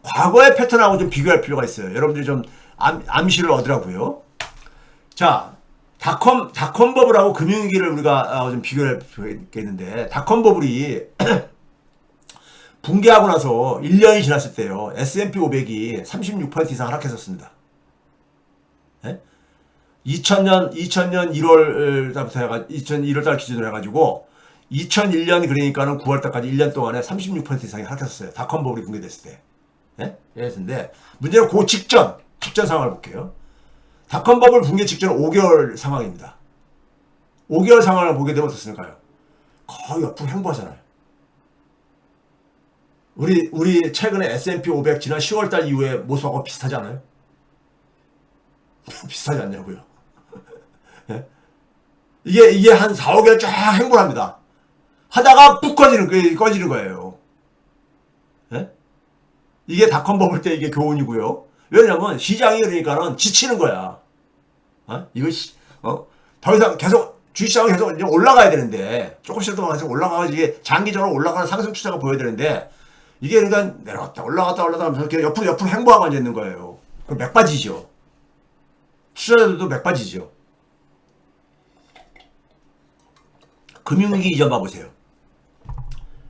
과거의 패턴하고 좀 비교할 필요가 있어요. 여러분들이 좀 암시를 얻으라고요. 자, 닷컴 버블하고 금융위기를 우리가 좀 비교할 필요가 있겠는데, 닷컴 버블이 붕괴하고 나서 1년이 지났을 때요, S&P 500이 36% 이상 하락했었습니다. 네? 2000년 1월 달부터 해가 2001월 달 기준으로 해가지고 2001년 그러니까는 9월 달까지 1년 동안에 36% 이상이 하락했었어요. 닷컴 버블이 붕괴됐을 때. 예? 이랬는데 문제는 그 직전 상황을 볼게요. 닷컴 버블 붕괴 직전 5개월 상황입니다. 5개월 상황을 보게 되면 어떻습니까요? 거의 옆으로 행보하잖아요. 우리 최근에 S&P 500 지난 10월 달 이후에 모습하고 비슷하지 않아요? 비슷하지 않냐고요. 예? 이게 한 4, 5개월 쫙 행보를 합니다. 하다가 푹 꺼지는 거예요. 예? 이게 닷컴 버블 때 이게 교훈이고요. 왜냐면 시장이 그러니까는 지치는 거야. 더 이상 계속 주식시장이 계속 이제 올라가야 되는데, 조금씩 더 계속 올라가야지 이게 장기적으로 올라가는 상승 추세가 보여야 되는데, 이게 그러니까 내려갔다 올라갔다 하면서 이렇게 옆으로 행보하고 앉아 있는 거예요. 그럼 맥 빠지죠. 투자자들도 맥 빠지죠. 금융위기 이전 봐보세요.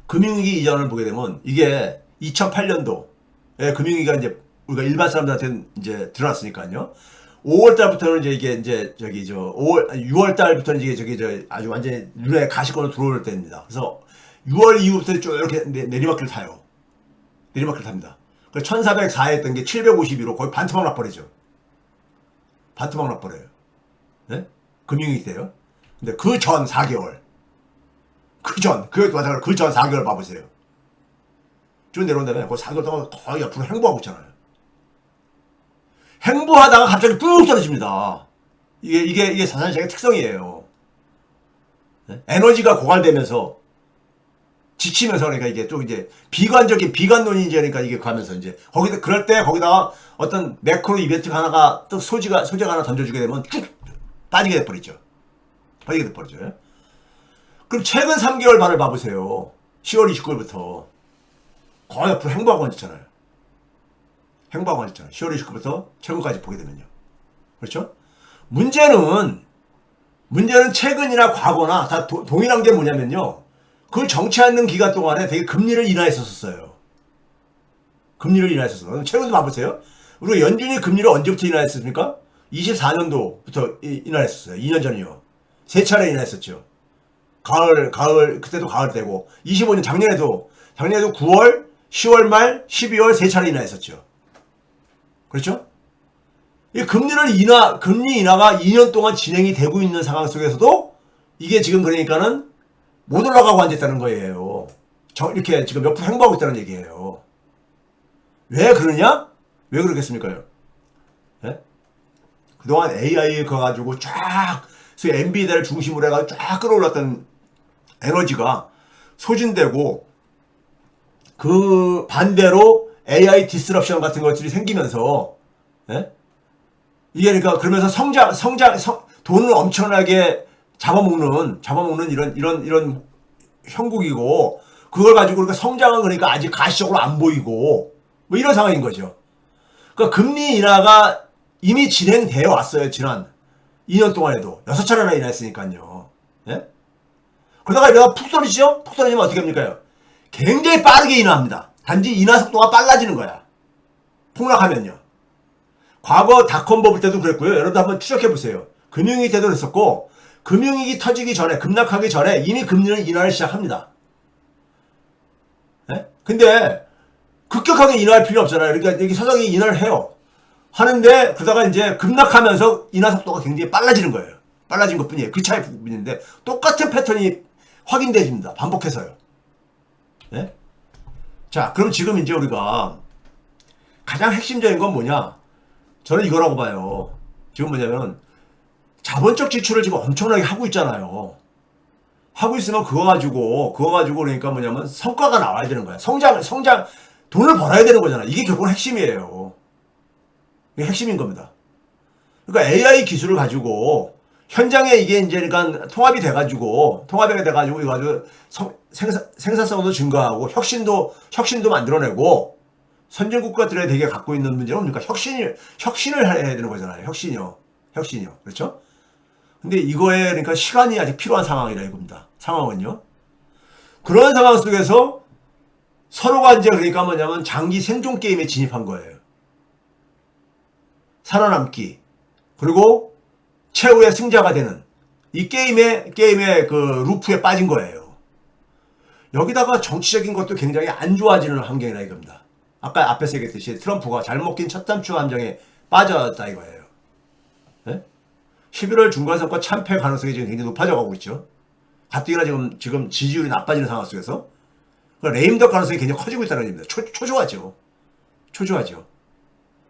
금융위기 이전을 보게 되면 이게 2008년도에 금융위기가 이제 우리가 일반 사람들한테 이제 드러났으니까요. 5월 달부터는 이제 6월 달부터는 이게 아주 완전히 눈에 가시권으로 들어올 때입니다. 그래서 6월 이후부터 쭉 이렇게 내리막길 타요. 내리막길 탑니다. 그래서 1404에 했던 게 752로 거의 반토막 나버리죠. 반토막 나버려요. 네? 금융위기 때요. 근데 그 전 4개월. 그 전 4개월 봐보세요. 쭉 내려온 다음에 그 4개월 동안 거의 옆으로 행보하고 있잖아요. 행보하다가 갑자기 뚝 떨어집니다. 이게 자산시장의 특성이에요. 네? 에너지가 고갈되면서 지치면서 그러니까 이게 또 이제 비관론이 이제 그러니까 이게 가면서 이제 그럴 때 거기다가 어떤 매크로 이벤트가 하나가 또 소재가 하나 던져주게 되면 쭉 빠지게 돼버리죠. 그럼 최근 3개월 반을 봐보세요. 10월 29일부터 거의 옆으로 행보하고 앉았잖아요. 10월 29일부터 최근까지 보게 되면요. 그렇죠? 문제는 최근이나 과거나 다 동일한 게 뭐냐면요. 그 정치 않는 기간 동안에 되게 금리를 인하했었어요. 최근도 봐보세요. 우리가 연준이 금리를 언제부터 인하했습니까? 24년도부터 인하했었어요. 2년 전이요. 3차례 인하했었죠. 그때도 가을 때고, 25년 작년에도 9월, 10월 말, 12월 3차례 인하했었죠. 그렇죠? 이 금리 인하가 2년 동안 진행이 되고 있는 상황 속에서도 이게 지금 그러니까는 못 올라가고 앉았다는 거예요. 이렇게 지금 옆으로 행보하고 있다는 얘기예요. 왜 그러냐? 왜 그렇겠습니까? 예? 그동안 AI에 가가지고 쫙, 엔비디아를 중심으로 해가지고 쫙 끌어올랐던 에너지가 소진되고, 그 반대로 AI 디스럽션 같은 것들이 생기면서, 예? 이게 그러면서 돈을 엄청나게 잡아먹는 이런 형국이고, 그걸 가지고 그러니까 성장은 그러니까 아직 가시적으로 안 보이고, 뭐 이런 상황인 거죠. 그러니까 금리 인하가 이미 진행되어 왔어요. 지난 2년 동안에도 6차례나 인하했으니까요. 예? 그러다가 이러다가 푹 떨어지죠? 푹 떨어지면 어떻게 합니까? 굉장히 빠르게 인하합니다. 단지 인하 속도가 빨라지는 거야. 폭락하면요. 과거 닷컴 버블 때도 그랬고요. 여러분도 한번 추적해보세요. 금융위기 때도 그랬었고, 금융위기 터지기 전에, 급락하기 전에 이미 금리는 인하를 시작합니다. 예? 근데 급격하게 인하할 필요 없잖아요. 그러니까 여기 서서히 인하를 해요. 하는데 그러다가 이제 급락하면서 인하 속도가 굉장히 빨라지는 거예요. 빨라진 것뿐이에요. 그 차이 부분인데 똑같은 패턴이 확인돼집니다. 반복해서요. 예? 자, 그럼 지금 이제 우리가 가장 핵심적인 건 뭐냐? 저는 이거라고 봐요. 지금 뭐냐면 자본적 지출을 지금 엄청나게 하고 있잖아요. 하고 있으면 그거 가지고 그러니까 뭐냐면 성과가 나와야 되는 거야. 성장, 돈을 벌어야 되는 거잖아. 이게 결국은 핵심이에요. 이게 핵심인 겁니다. 그러니까 AI 기술을 가지고 현장에 이게 이제 그러니까 통합이 돼가지고 이거 아주 생산성도 증가하고 혁신도 만들어내고, 선진국가들에 되게 갖고 있는 문제는 뭡니까? 혁신을 해야 되는 거잖아요. 혁신이요. 그렇죠? 근데 이거에 그러니까 시간이 아직 필요한 상황이라 이겁니다. 상황은요. 그런 상황 속에서 서로가 이제 그러니까 뭐냐면 장기 생존 게임에 진입한 거예요. 살아남기. 그리고 최후의 승자가 되는 이 게임의 그 루프에 빠진 거예요. 여기다가 정치적인 것도 굉장히 안 좋아지는 환경이라 이겁니다. 아까 앞에서 얘기했듯이 트럼프가 잘못 낀 첫 단추 함정에 빠졌다 이거예요. 네? 11월 중간선거 참패 가능성이 지금 굉장히 높아져 가고 있죠. 가뜩이나 지금 지지율이 나빠지는 상황 속에서 레임덕 가능성이 굉장히 커지고 있다는 얘기입니다. 초조하죠.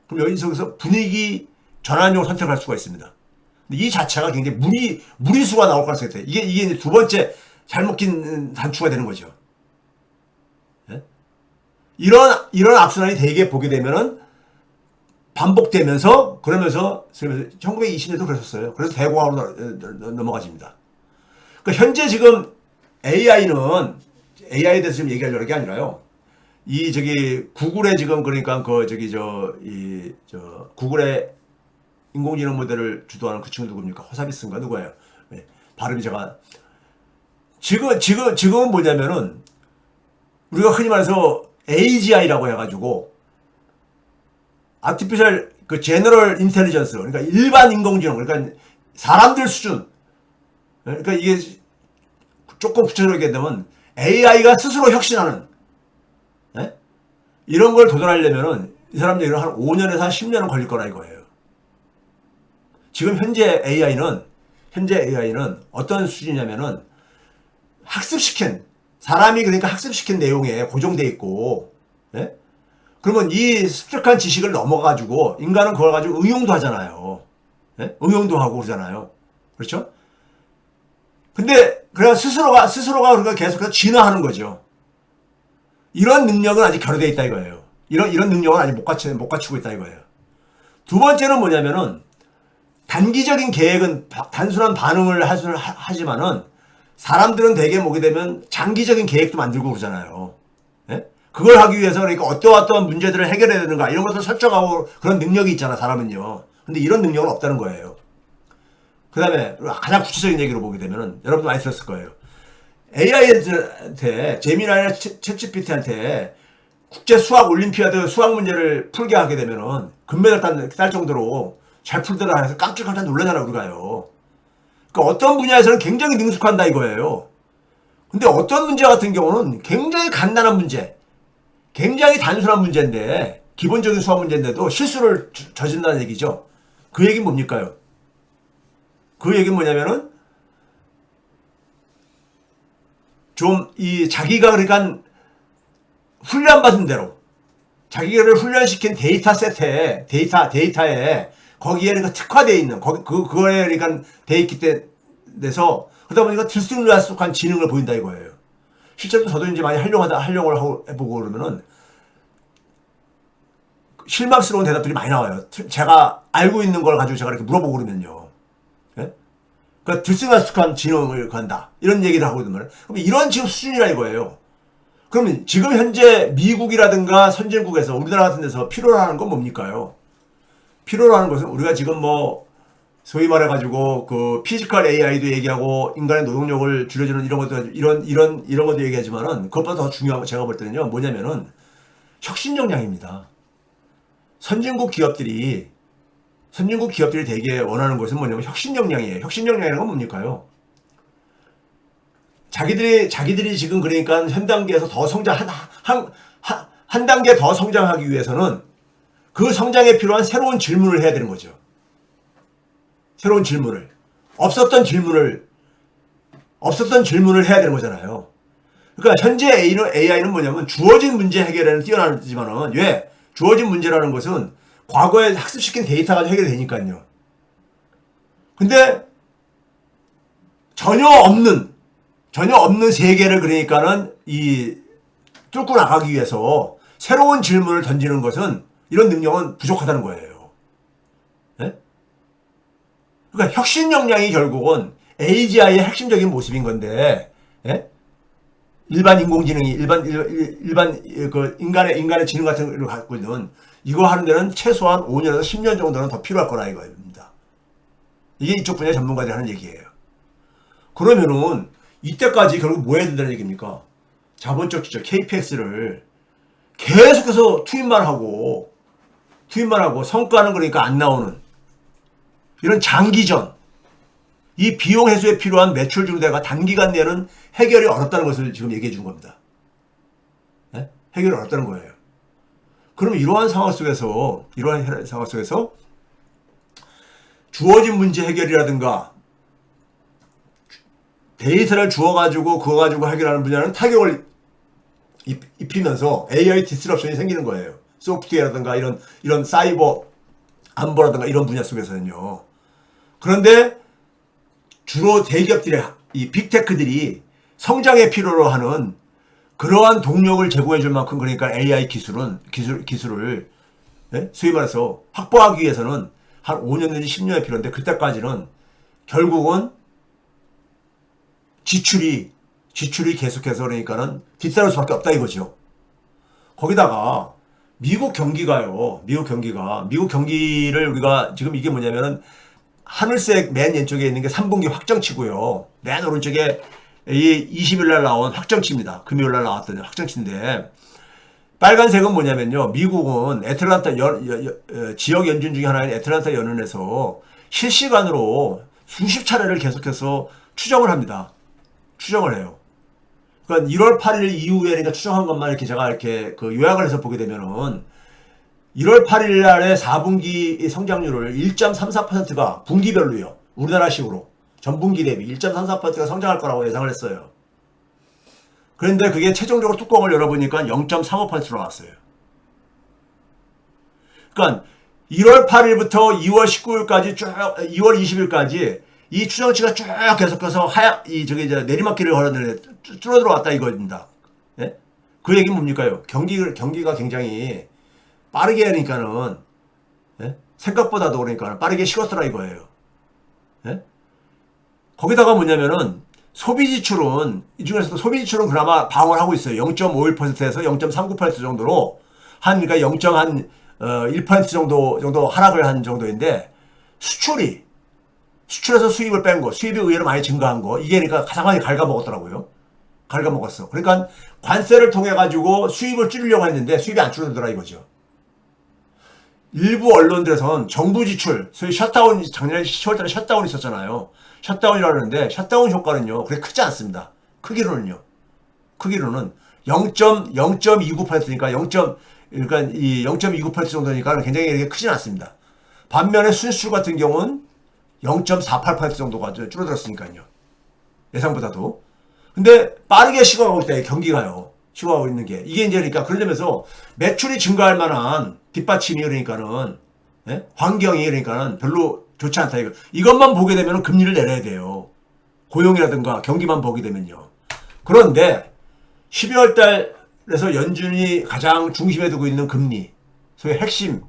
그럼 여기서 분위기 전환용을 선택할 수가 있습니다. 근데 이 자체가 굉장히 무리수가 나올 가능성이 있다. 이게 두 번째 잘못 낀 단추가 되는 거죠. 네? 이런 악순환이 대개 보게 되면은 반복되면서 그러면서 1920년도 그랬었어요. 그래서 대공황으로 넘어가집니다. 그러니까 현재 지금 AI에 대해서 지금 얘기하려는 게 아니라요. 구글에 지금 그러니까 구글의 인공지능 모델을 주도하는 그 친구 누굽니까? 호사비스인가 누구예요? 네. 발음이 제가 지금은 뭐냐면은 우리가 흔히 말해서 AGI라고 해가지고 아티피셜 제너럴 인텔리전스 그러니까 일반 인공지능 그러니까 사람들 수준 그러니까 이게 조금 구체적으로 얘기하면 AI가 스스로 혁신하는 네? 이런 걸 도전하려면은 이 사람들이 한 5년에서 한 10년은 걸릴 거라 이거예요. 지금 현재 AI는 어떤 수준이냐면은 사람이 그러니까 학습시킨 내용에 고정돼 있고 네? 그러면 이 습득한 지식을 넘어가지고 인간은 그걸 가지고 응용도 하잖아요. 네? 응용도 하고 그러잖아요. 그렇죠? 근데 그래야 스스로가 그러니까 계속해서 진화하는 거죠. 이런 능력은 아직 결여되어 있다 이거예요. 이런 능력은 아직 못 갖추고 있다 이거예요. 두 번째는 뭐냐면은 단기적인 계획은 단순한 반응을 하지만은 사람들은 대개 보게 되면 장기적인 계획도 만들고 그러잖아요. 예? 그걸 하기 위해서 그러니까 어떠한 문제들을 해결해야 되는가 이런 것을 설정하고 그런 능력이 있잖아 사람은요. 근데 이런 능력은 없다는 거예요. 그 다음에 가장 구체적인 얘기로 보게 되면은 여러분도 많이 들었을 거예요. AI한테 제미나이나 챗GPT한테 국제 수학 올림피아드 수학 문제를 풀게 하게 되면은 금메달 딸 정도로 잘 풀더라 해서 깜짝깜짝 놀라잖아 우리가요. 그러니까 어떤 분야에서는 굉장히 능숙한다 이거예요. 근데 어떤 문제 같은 경우는 굉장히 간단한 문제, 굉장히 단순한 문제인데 기본적인 수학 문제인데도 실수를 저진다는 얘기죠. 그 얘기는 뭡니까요? 그 얘기는 뭐냐면은 좀 자기가 그러니까 훈련받은 대로 자기를 훈련시킨 데이터에 거기에 그러니까 특화되어 있는 그거에 그러니까 돼 있기 때문에서 그러다 보니까 들쑥날쑥한 지능을 보인다 이거예요. 실제로 저도 이제 많이 활용을 해보고 그러면은 실망스러운 대답들이 많이 나와요. 제가 알고 있는 걸 가지고 제가 이렇게 물어보고 그러면요. 예? 그러니까 들쑥날쑥한 지능을 간다 이런 얘기를 하거든요. 그럼 이런 지금 수준이라 이거예요. 그러면 지금 현재 미국이라든가 선진국에서 우리나라 같은 데서 필요로 하는 건 뭡니까요? 필요로 하는 것은 우리가 지금 소위 말해가지고 그 피지컬 AI도 얘기하고 인간의 노동력을 줄여주는 이런 것도 얘기하지만은 그것보다 더 중요한 거 제가 볼 때는요 뭐냐면은 혁신 역량입니다. 선진국 기업들이 되게 원하는 것은 뭐냐면 혁신 역량이에요. 혁신 역량이라는 건 뭡니까요? 자기들이 지금 그러니까 현 단계에서 더 한 단계 더 성장하기 위해서는 그 성장에 필요한 새로운 질문을 해야 되는 거죠. 새로운 질문을. 없었던 질문을 해야 되는 거잖아요. 그러니까 현재 AI는 뭐냐면 주어진 문제 해결에는 뛰어나지만은 왜? 주어진 문제라는 것은 과거에 학습시킨 데이터가 해결이 되니까요. 근데 전혀 없는 세계를 그러니까는 뚫고 나가기 위해서 새로운 질문을 던지는 것은 이런 능력은 부족하다는 거예요. 네? 그러니까 혁신 역량이 결국은 AGI의 핵심적인 모습인 건데, 예? 일반 인공지능이 일반 그 인간의 지능 같은 걸 갖고 있는 이거 하는 데는 최소한 5년에서 10년 정도는 더 필요할 거라 이거입니다. 이게 이쪽 분야 전문가들이 하는 얘기예요. 그러면은 이때까지 결국 뭐 해야 된다는 얘기입니까? 자본적 주체 KPX를 계속해서 투입만 하고 성과는 그러니까 안 나오는 이런 장기전, 이 비용 해소에 필요한 매출 증대가 단기간 내에는 해결이 어렵다는 것을 지금 얘기해 준 겁니다. 네? 해결이 어렵다는 거예요. 그럼 이러한 상황 속에서 주어진 문제 해결이라든가 데이터를 주어가지고 그거 가지고 해결하는 분야는 타격을 입히면서 AI 디스럽션이 생기는 거예요. 소프트웨어라든가 이런 사이버 안보라든가 이런 분야 속에서는요. 그런데 주로 대기업들의 이 빅테크들이 성장의 필요로 하는 그러한 동력을 제공해 줄 만큼 그러니까 AI 기술을 네? 소위 말해서 확보하기 위해서는 한 5년 내지 10년이 필요한데 그때까지는 결국은 지출이 계속해서 그러니까는 뒤따를 수밖에 없다 이거죠. 거기다가 미국 경기를 우리가 지금 이게 뭐냐면은 하늘색 맨 왼쪽에 있는 게 3분기 확정치고요. 맨 오른쪽에 이 20일 날 나온 확정치입니다. 금요일 날 나왔던 확정치인데 빨간색은 뭐냐면요. 미국은 애틀란타 지역 연준 중에 하나인 애틀란타 연은에서 실시간으로 수십 차례를 계속해서 추정을 합니다. 추정을 해요. 그러니까 1월 8일 이후에 그러니까 추정한 것만 이렇게 제가 이렇게 그 요약을 해서 보게 되면은 1월 8일 날의 4분기 성장률을 1.34%가 분기별로요. 우리나라식으로 전분기 대비 1.34%가 성장할 거라고 예상을 했어요. 그런데 그게 최종적으로 뚜껑을 열어보니까 0.35%로 나왔어요. 그러니까 1월 8일부터 2월 19일까지 쭉 2월 20일까지 이 추정치가 쭉 계속해서 내리막길을 걸었는데 줄어들어왔다 이거입니다. 예? 그 얘기는 뭡니까요? 경기가 굉장히 빠르게 하니까는 예? 생각보다도 그러니까 빠르게 식었더라 이거예요. 예? 거기다가 뭐냐면은 소비지출은 이 중에서도 소비지출은 그나마 방어를 하고 있어요. 0.51%에서 0.39% 정도로 그러니까 0.1% 정도 하락을 한 정도인데 수출에서 수입을 뺀 거, 수입이 의외로 많이 증가한 거, 이게 그러니까 가장 많이 갉아먹었더라고요. 갉아먹었어. 그러니까 관세를 통해 가지고 수입을 줄이려고 했는데 수입이 안 줄어들더라 이거죠. 일부 언론들에선 정부 지출, 소위 셧다운, 작년 10월달에 셧다운 있었잖아요. 셧다운이라고 하는데 셧다운 효과는요, 그렇게 크지 않습니다. 크기로는 0.29%니까 그러니까 이 0.29% 정도니까 굉장히 이렇게 크진 않습니다. 반면에 수출 같은 경우는 0.48% 정도가 줄어들었으니까요. 예상보다도. 근데 빠르게 식어가고 있다, 경기가요. 식어가고 있는 게. 이게 이제 그러니까 그러면서 매출이 증가할 만한 뒷받침이 그러니까는, 예? 환경이 그러니까는 별로 좋지 않다. 이것만 보게 되면 금리를 내려야 돼요. 고용이라든가 경기만 보게 되면요. 그런데 12월 달에서 연준이 가장 중심에 두고 있는 금리, 소위 핵심,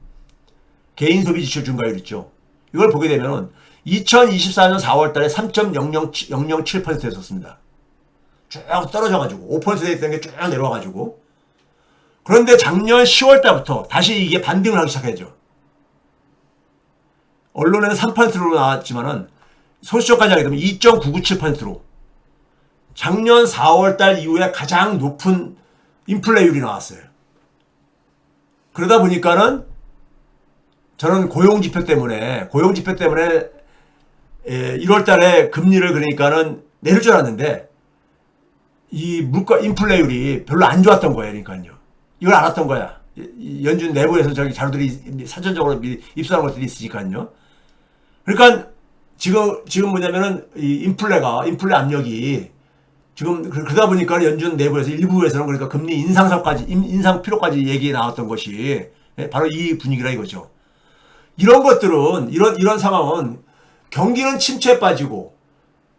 개인 소비 지출 증가율 있죠. 이걸 보게 되면은 2024년 4월 달에 3.007%였었습니다. 쭉 떨어져가지고 5%에 있던 게 쭉 내려와가지고 그런데 작년 10월 달부터 다시 이게 반등을 하기 시작했죠. 언론에는 3%로 나왔지만은 소수점까지 하게 되면 2.997%로 작년 4월 달 이후에 가장 높은 인플레율이 나왔어요. 그러다 보니까는 저는 고용 지표 때문에 1월 달에 금리를 그러니까는 내릴 줄 알았는데 이 물가 인플레율이 별로 안 좋았던 거예요. 그러니까요. 이걸 알았던 거야. 연준 내부에서 저기 자료들이 사전적으로 입수하는 것들이 있으니까요. 그러니까 지금 뭐냐면은 이 인플레 압력이 지금 그러다 보니까 연준 내부에서 일부에서는 그러니까 금리 인상 필요까지 얘기 나왔던 것이 바로 이 분위기라 이거죠. 이런 것들은 이런 상황은 경기는 침체에 빠지고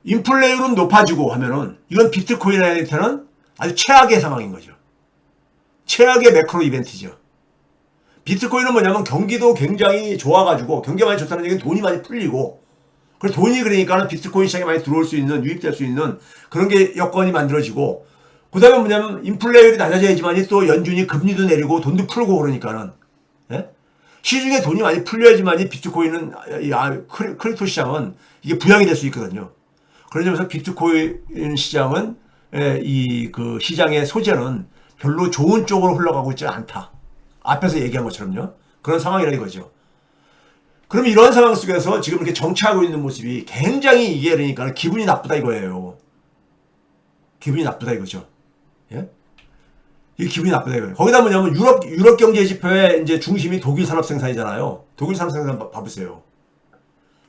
인플레율은 높아지고 하면은 이건 비트코인한테는 아주 최악의 상황인 거죠. 최악의 매크로 이벤트죠. 비트코인은 뭐냐면 경기도 굉장히 좋아가지고 경기가 많이 좋다는 얘기는 돈이 많이 풀리고 그래서 돈이 그러니까는 비트코인 시장에 많이 들어올 수 있는 유입될 수 있는 그런 게 여건이 만들어지고 그 다음에 뭐냐면 인플레이율이 낮아져야지만이 또 연준이 금리도 내리고 돈도 풀고 그러니까는 예? 시중에 돈이 많이 풀려야지만이 비트코인은 크립토 시장은 이게 부양이 될 수 있거든요. 그런 점에서 비트코인 시장은 이 그 시장의 소재는 별로 좋은 쪽으로 흘러가고 있지 않다. 앞에서 얘기한 것처럼요. 그런 상황이라 이거죠. 그럼 이런 상황 속에서 지금 이렇게 정치하고 있는 모습이 굉장히 이게 그러니까 기분이 나쁘다 이거예요. 기분이 나쁘다 이거죠. 예? 이게 기분이 나쁘다 이거예요. 거기다 뭐냐면 유럽 경제 지표의 이제 중심이 독일 산업 생산이잖아요. 독일 산업 생산 봐보세요.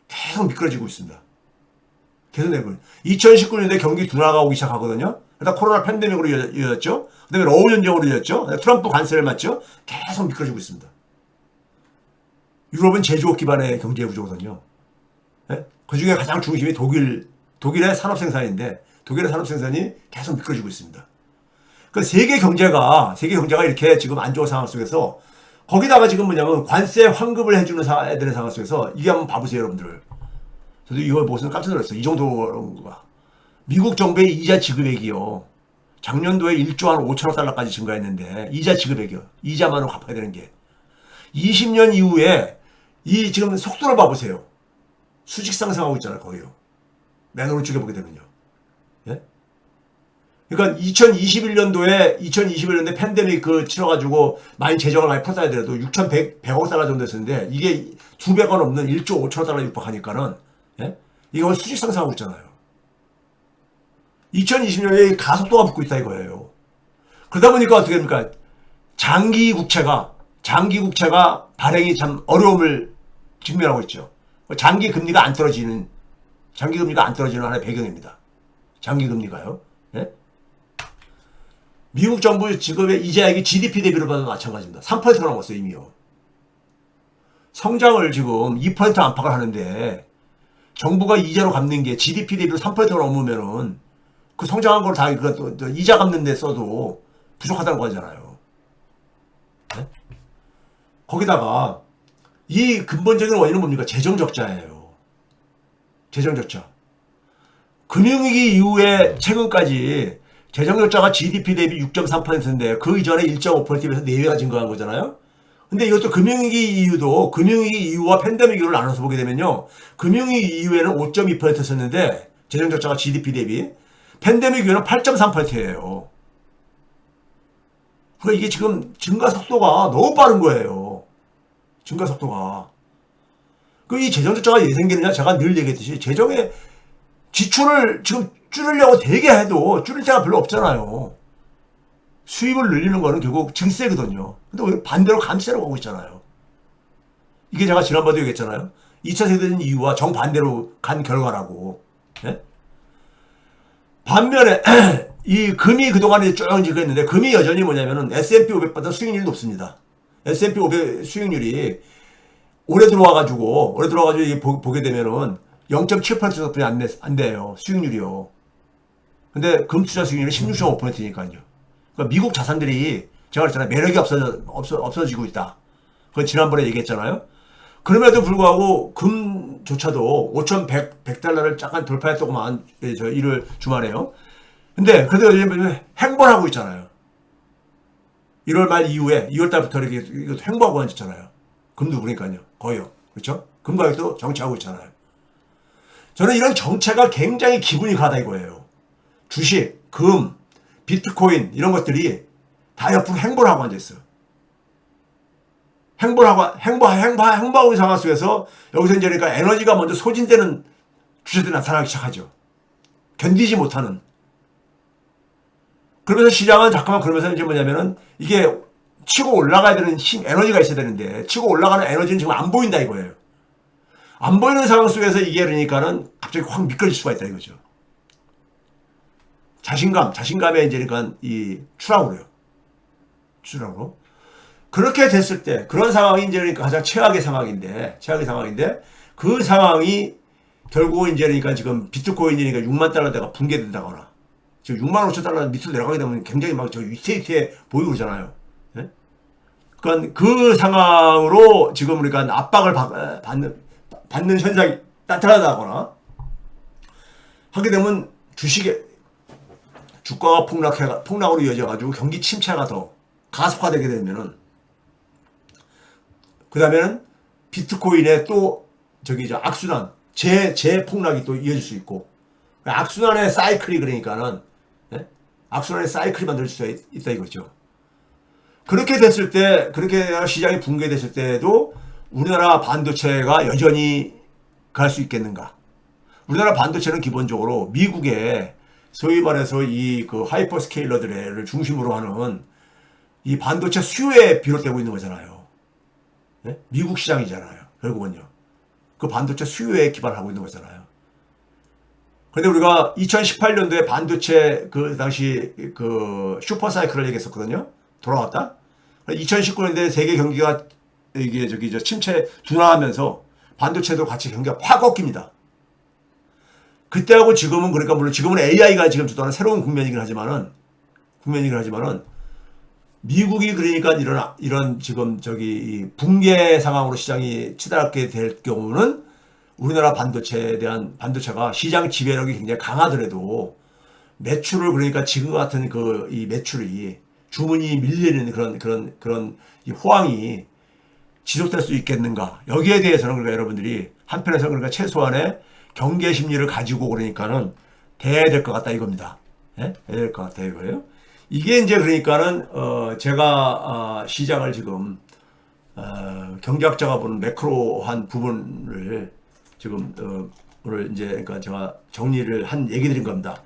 계속 미끄러지고 있습니다. 계속 내고 2019년에 경기 둔화가 오기 시작하거든요. 일단 코로나 팬데믹으로 이어졌죠. 그다음에 러우 전쟁으로 이어졌죠. 트럼프 관세를 맞죠. 계속 미끄러지고 있습니다. 유럽은 제조업 기반의 경제 구조거든요. 예? 그 중에 가장 중심이 독일의 산업 생산인데 독일의 산업 생산이 계속 미끄러지고 있습니다. 그 세계 경제가 이렇게 지금 안 좋은 상황 속에서 거기다가 지금 뭐냐면 관세 환급을 해주는 애들의 상황 속에서 이게 한번 봐보세요, 여러분들. 저도 이걸 보고서 깜짝 놀랐어요. 이 정도가. 미국 정부의 이자 지급액이요. 작년도에 1조 한 5천억 달러까지 증가했는데 이자 지급액이요. 이자만으로 갚아야 되는 게. 20년 이후에 이 지금 속도를 봐보세요. 수직 상승하고 있잖아요, 거의요. 맨 오른쪽에 보게 되면요. 예? 그러니까 2021년도에 팬데믹 치러가지고 많이 재정을 많이 풀어야 되더라도 6,100억 달러 정도 됐었는데 이게 2배가 넘는 1조 5천억 달러 육박하니까는 예? 이거 수직 상승하고 있잖아요. 2020년에 가속도가 붙고 있다 이거예요. 그러다 보니까 어떻게 됩니까? 장기 국채가 발행이 참 어려움을 직면하고 있죠. 장기 금리가 안 떨어지는 하나의 배경입니다. 장기 금리가요. 예? 미국 정부 지급의 이자액이 GDP 대비로 봐도 마찬가지입니다. 3%가 넘었어요, 이미요. 성장을 지금 2% 안팎을 하는데 정부가 이자로 갚는 게 GDP 대비로 3%가 넘으면은 그 성장한 걸 다 이자 갚는 데 써도 부족하다는 거잖아요. 네? 거기다가 이 근본적인 원인은 뭡니까? 재정적자예요. 재정적자. 금융위기 이후에 최근까지 재정적자가 GDP 대비 6.3%인데 그 이전에 1.5%에서 4배가 증가한 거잖아요. 근데 이것도 금융위기 이후와 팬데믹 이후를 나눠서 보게 되면요. 금융위기 이후에는 5.2%였는데 재정적자가 GDP 대비 팬데믹 이후에는 8.3%예요. 그러니까 이게 지금 증가 속도가 너무 빠른 거예요. 증가 속도가. 이 재정적자가 왜 생기느냐? 제가 늘 얘기했듯이 재정의 지출을 지금 줄이려고 되게 해도 줄일 데가 별로 없잖아요. 수입을 늘리는 거는 결국 증세거든요. 근데 왜 반대로 감세로 가고 있잖아요. 이게 제가 지난번에도 얘기했잖아요. 2차 세계대전 이유와 정반대로 간 결과라고. 네? 반면에 이 금이 그동안에 쭉 지급했는데 금이 여전히 뭐냐면은 S&P 500보다 수익률이 높습니다. S&P 500 수익률이 올해 들어와가지고 보게 되면은 0.7%뿐이 안 돼요. 수익률이요. 근데 금 투자 수익률이 16.5%니까요. 그러니까 미국 자산들이 제가 그랬잖아요. 매력이 없어지고 있다. 그건 지난번에 얘기했잖아요. 그럼에도 불구하고 금조차도 5,100달러를 잠깐 돌파했더구만. 저 1월 주말에요. 근데 그래도 요즘 횡보하고 있잖아요. 1월 말 이후에 2월 달부터 이렇게 횡보하고 앉았잖아요. 금도 그러니까요. 거의요. 그렇죠? 금 가격도 정체하고 있잖아요. 저는 이런 정체가 굉장히 기분이 가다 이거예요. 주식, 금, 비트코인 이런 것들이 다 옆으로 횡보를 하고 앉아있어요. 횡보하고 있는 상황 속에서 여기서 이제 그러니까 에너지가 먼저 소진되는 주제들이 나타나기 시작하죠. 견디지 못하는. 그러면서 시장은 그러면서 이제 뭐냐면은 이게 치고 올라가야 되는 에너지가 있어야 되는데 치고 올라가는 에너지는 지금 안 보인다 이거예요. 안 보이는 상황 속에서 이게 그러니까는 갑자기 확 미끄러질 수가 있다 이거죠. 자신감에 이제 그러니까 이 추락으로요. 그렇게 됐을 때 그런 상황이 이제 그러니까 가장 최악의 상황인데 그 상황이 결국 이제 그러니까 지금 비트코인이니까 6만 달러대가 붕괴된다거나 지금 6만 5천 달러 밑으로 내려가게 되면 굉장히 막 저 위태위태 보이고 그러잖아요. 네? 그러니까 그 상황으로 지금 우리가 압박을 받는 현상이 나타나거나 하게 되면 주식에 주가가 폭락으로 이어져가지고 경기 침체가 더 가속화되게 되면은, 그 다음에는 비트코인의 또 저기 저 악순환, 재폭락이 또 이어질 수 있고, 악순환의 사이클이 그러니까는, 예? 악순환의 사이클이 만들 수 있다 이거죠. 그렇게 됐을 때, 그렇게 시장이 붕괴됐을 때도 우리나라 반도체가 여전히 갈 수 있겠는가? 우리나라 반도체는 기본적으로 미국의 소위 말해서 이 그 하이퍼 스케일러들을 중심으로 하는 이 반도체 수요에 비롯되고 있는 거잖아요. 네? 미국 시장이잖아요. 결국은요. 그 반도체 수요에 기반하고 있는 거잖아요. 그런데 우리가 2018년도에 반도체 그 당시 그 슈퍼 사이클을 얘기했었거든요. 돌아왔다. 2019년도에 세계 경기가 이게 저기 저 침체 둔화하면서 반도체도 같이 경기가 확 꺾입니다. 그때하고 지금은 그러니까 물론 지금은 AI가 지금 주도하는 새로운 국면이긴 하지만은 미국이 그러니까 이런 지금 저기 붕괴 상황으로 시장이 치달게 될 경우는 우리나라 반도체에 대한 반도체가 시장 지배력이 굉장히 강하더라도 매출을 그러니까 지금 같은 그 이 매출이 주문이 밀리는 그런 이 호황이 지속될 수 있겠는가? 여기에 대해서는 그러니까 여러분들이 한편에서 그러니까 최소한의 경계 심리를 가지고 그러니까는 돼야 될 것 같다 이겁니다. 예? 돼야 될 것 같다 이거예요. 이게 이제 그러니까는 제가 시장을 지금 경제학자가 보는 매크로한 부분을 지금 오늘 이제 그러니까 제가 정리를 한 얘기들인 겁니다.